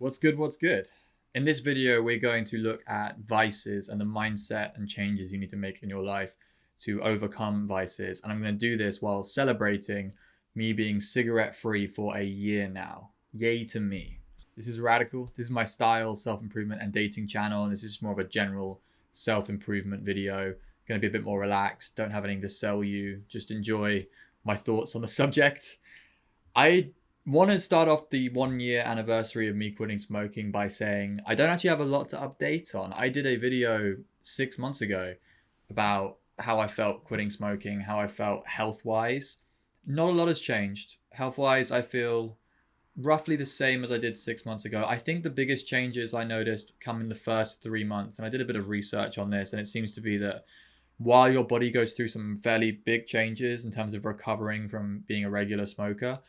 What's good? What's good? In this video, we're going to look at vices and the mindset and changes you need to make in your life to overcome vices. And I'm going to do this while celebrating me being cigarette free for a year now. Yay to me. This is radical. This is my style, self improvement, and dating channel. And this is just more of a general self improvement video. Going to be a bit more relaxed. Don't have anything to sell you. Just enjoy my thoughts on the subject. I want to start off the 1 year anniversary of me quitting smoking by saying I don't actually have a lot to update on. I did a video 6 months ago about how I felt quitting smoking, how I felt health wise. Not a lot has changed. Health wise, I feel roughly the same as I did 6 months ago. I think the biggest changes I noticed come in the first 3 months, and I did a bit of research on this, and it seems to be that while your body goes through some fairly big changes in terms of recovering from being a regular smoker,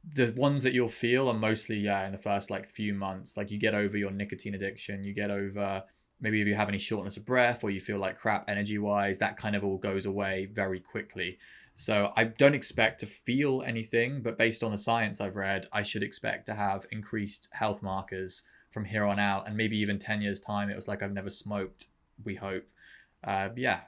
the ones that you'll feel are mostly in the first like few months. Like you get over your nicotine addiction, you get over maybe if you have any shortness of breath or you feel like crap energy wise, that kind of all goes away very quickly. So I don't expect to feel anything, but based on the science I've read, I should expect to have increased health markers from here on out, and maybe even 10 years time it was like I've never smoked, we hope. Yeah,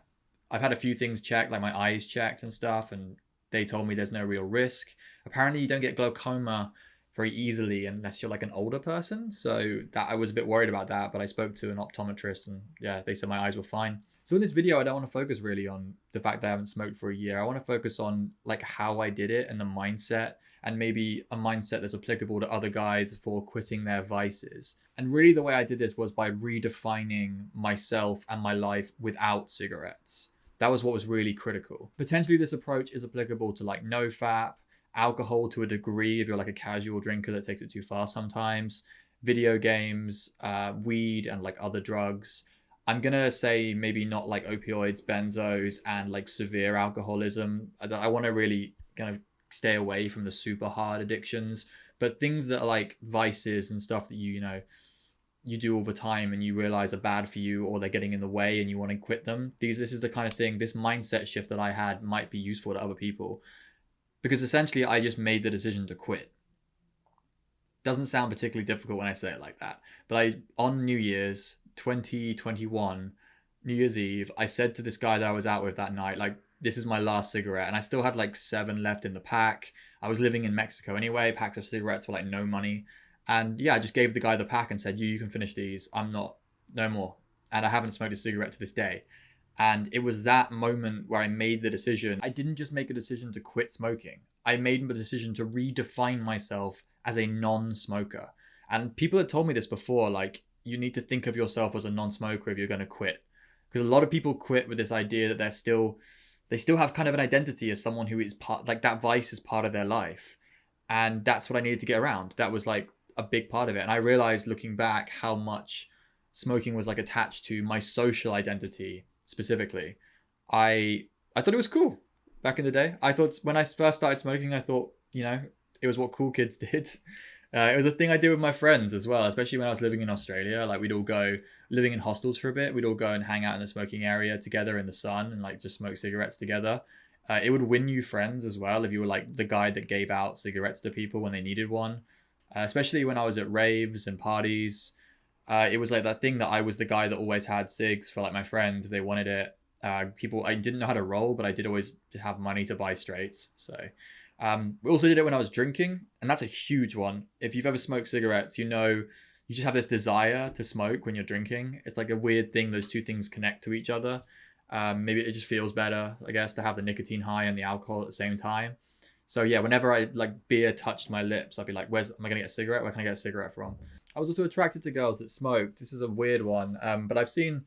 I've had a few things checked, like my eyes checked and stuff, and they told me there's no real risk. Apparently, you don't get glaucoma very easily unless you're like an older person. So that I was a bit worried about that, but I spoke to an optometrist and yeah, they said my eyes were fine. So in this video, I don't want to focus really on the fact that I haven't smoked for a year. I want to focus on like how I did it and the mindset, and maybe a mindset that's applicable to other guys for quitting their vices. And really the way I did this was by redefining myself and my life without cigarettes. That was what was really critical. Potentially this approach is applicable to like NoFap, alcohol to a degree if you're like a casual drinker that takes it too far sometimes, video games, weed, and like other drugs. I'm gonna say maybe not like opioids, benzos, and like severe alcoholism. I want to really kind of stay away from the super hard addictions, but things that are like vices and stuff that you do all the time and you realize are bad for you, or they're getting in the way and you want to quit them. This is the kind of thing, this mindset shift that I had might be useful to other people, because essentially I just made the decision to quit. Doesn't sound particularly difficult when I say it like that, but on New Year's 2021, New Year's Eve, I said to this guy that I was out with that night, like, this is my last cigarette, and I still had like 7 left in the pack. I was living in Mexico anyway, packs of cigarettes for like no money. And yeah, I just gave the guy the pack and said, you can finish these. I'm not, no more. And I haven't smoked a cigarette to this day. And it was that moment where I made the decision. I didn't just make a decision to quit smoking. I made the decision to redefine myself as a non-smoker. And people had told me this before, like, you need to think of yourself as a non-smoker if you're going to quit. Because a lot of people quit with this idea that they still have kind of an identity as someone who is part, like that vice is part of their life. And that's what I needed to get around. That was like a big part of it. And I realized looking back how much smoking was like attached to my social identity specifically. I thought it was cool back in the day. I thought when I first started smoking, I thought, it was what cool kids did. It was a thing I did with my friends as well, especially when I was living in Australia. Like we'd all go living in hostels for a bit. We'd all go and hang out in the smoking area together in the sun and like just smoke cigarettes together. It would win you friends as well if you were like the guy that gave out cigarettes to people when they needed one. Especially when I was at raves and parties. It was like that thing that I was the guy that always had cigs for like my friends if they wanted it. People, I didn't know how to roll, but I did always have money to buy straights. So we also did it when I was drinking, and that's a huge one. If you've ever smoked cigarettes, you just have this desire to smoke when you're drinking. It's like a weird thing; those two things connect to each other. Maybe it just feels better, I guess, to have the nicotine high and the alcohol at the same time. So yeah, whenever I like beer touched my lips, I'd be like, am I gonna get a cigarette? Where can I get a cigarette from? I was also attracted to girls that smoked. This is a weird one, but I've seen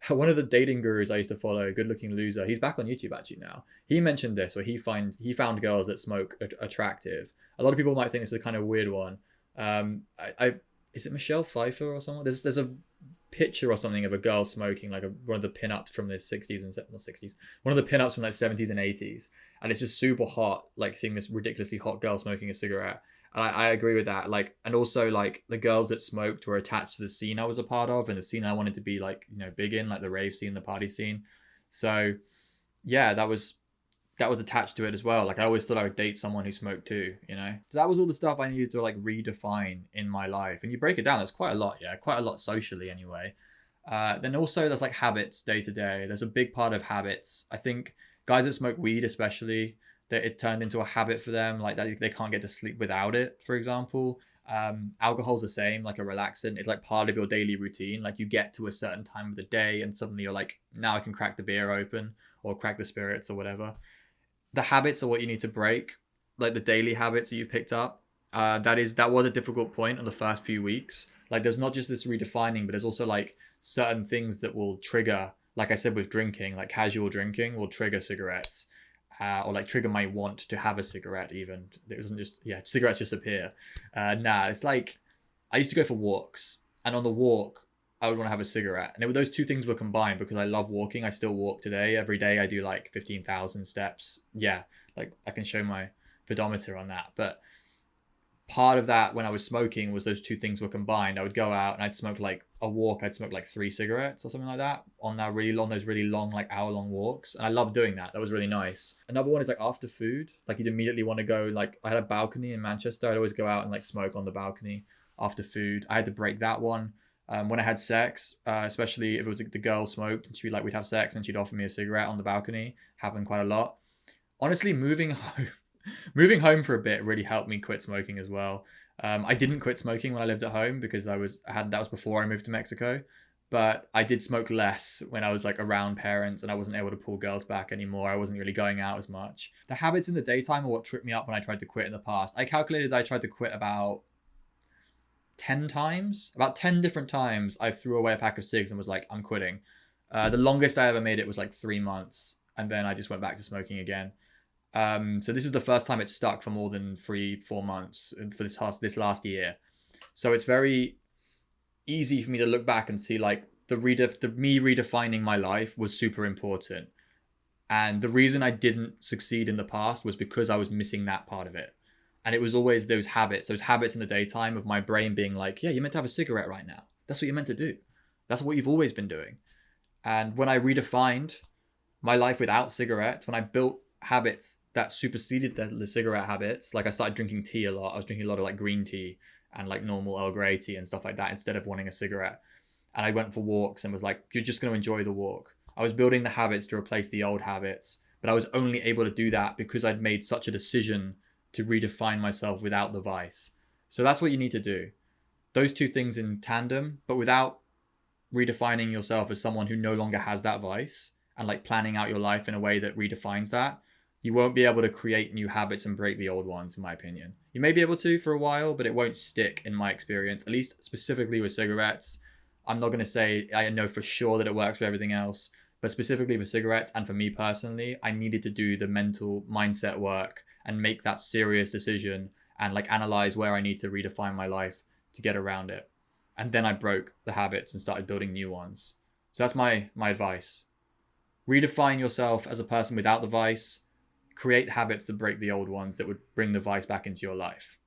one of the dating gurus I used to follow, Good Looking Loser. He's back on YouTube actually now. He mentioned this where he found girls that smoke attractive. A lot of people might think this is a kind of weird one. I is it Michelle Pfeiffer or someone? There's a picture or something of a girl smoking, like one of the pinups from the 60s and not 60s, one of the pinups from like 70s and 80s, and it's just super hot, like seeing this ridiculously hot girl smoking a cigarette. And I agree with that. Like, and also like the girls that smoked were attached to the scene I was a part of and the scene I wanted to be like, big in, like the rave scene, the party scene. So yeah, that was that was attached to it as well. Like I always thought I would date someone who smoked too, you know? So that was all the stuff I needed to like redefine in my life. And you break it down, there's quite a lot, yeah, quite a lot socially anyway. Then also there's like habits day to day. There's a big part of habits. I think guys that smoke weed especially, that it turned into a habit for them, like that they can't get to sleep without it, for example. Alcohol's the same, like a relaxant. It's like part of your daily routine. Like you get to a certain time of the day and suddenly you're like, now I can crack the beer open or crack the spirits or whatever. The habits are what you need to break, like the daily habits that you've picked up. That was a difficult point on the first few weeks. Like there's not just this redefining, but there's also like certain things that will trigger, like I said with drinking, like casual drinking will trigger cigarettes. Or like trigger my want to have a cigarette even. It doesn't just, yeah, cigarettes just appear. It's like, I used to go for walks, and on the walk, I would want to have a cigarette. And those two things were combined because I love walking. I still walk today. Every day I do like 15,000 steps. Yeah, like I can show my pedometer on that. But part of that when I was smoking was those two things were combined. I would go out and I'd smoke like a walk. I'd smoke like 3 cigarettes or something like that on those really long, like hour-long walks. And I love doing that. That was really nice. Another one is like after food. Like you'd immediately want to go, like I had a balcony in Manchester. I'd always go out and like smoke on the balcony after food. I had to break that one. When I had sex, especially if it was like, the girl smoked and she'd be like, we'd have sex and she'd offer me a cigarette on the balcony. Happened quite a lot. Honestly, moving home for a bit really helped me quit smoking as well. I didn't quit smoking when I lived at home because that was before I moved to Mexico, but I did smoke less when I was like around parents and I wasn't able to pull girls back anymore. I wasn't really going out as much. The habits in the daytime are what tripped me up when I tried to quit in the past. I calculated that I tried to quit about 10 times. About 10 different times I threw away a pack of cigs and was like, I'm quitting. The longest I ever made it was like 3 months, and then I just went back to smoking again. So this is the first time it's stuck for more than 3-4 months for this last year. So it's very easy for me to look back and see like the me redefining my life was super important. And the reason I didn't succeed in the past was because I was missing that part of it. And it was always those habits in the daytime of my brain being like, yeah, you're meant to have a cigarette right now. That's what you're meant to do. That's what you've always been doing. And when I redefined my life without cigarettes, when I built habits that superseded the cigarette habits, like I started drinking tea a lot. I was drinking a lot of like green tea and like normal Earl Grey tea and stuff like that instead of wanting a cigarette. And I went for walks and was like, you're just going to enjoy the walk. I was building the habits to replace the old habits, but I was only able to do that because I'd made such a decision to redefine myself without the vice. So that's what you need to do. Those two things in tandem, but without redefining yourself as someone who no longer has that vice and like planning out your life in a way that redefines that, you won't be able to create new habits and break the old ones, in my opinion. You may be able to for a while, but it won't stick in my experience, at least specifically with cigarettes. I'm not going to say I know for sure that it works for everything else, but specifically for cigarettes and for me personally, I needed to do the mental mindset work and make that serious decision and like analyze where I need to redefine my life to get around it. And then I broke the habits and started building new ones. So that's my advice. Redefine yourself as a person without the vice. Create habits that break the old ones that would bring the vice back into your life.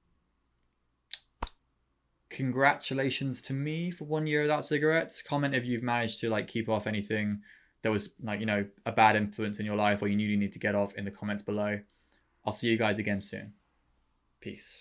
Congratulations to me for 1 year without cigarettes. Comment if you've managed to like keep off anything that was like, you know, a bad influence in your life or you knew you need to get off in the comments below. I'll see you guys again soon. Peace.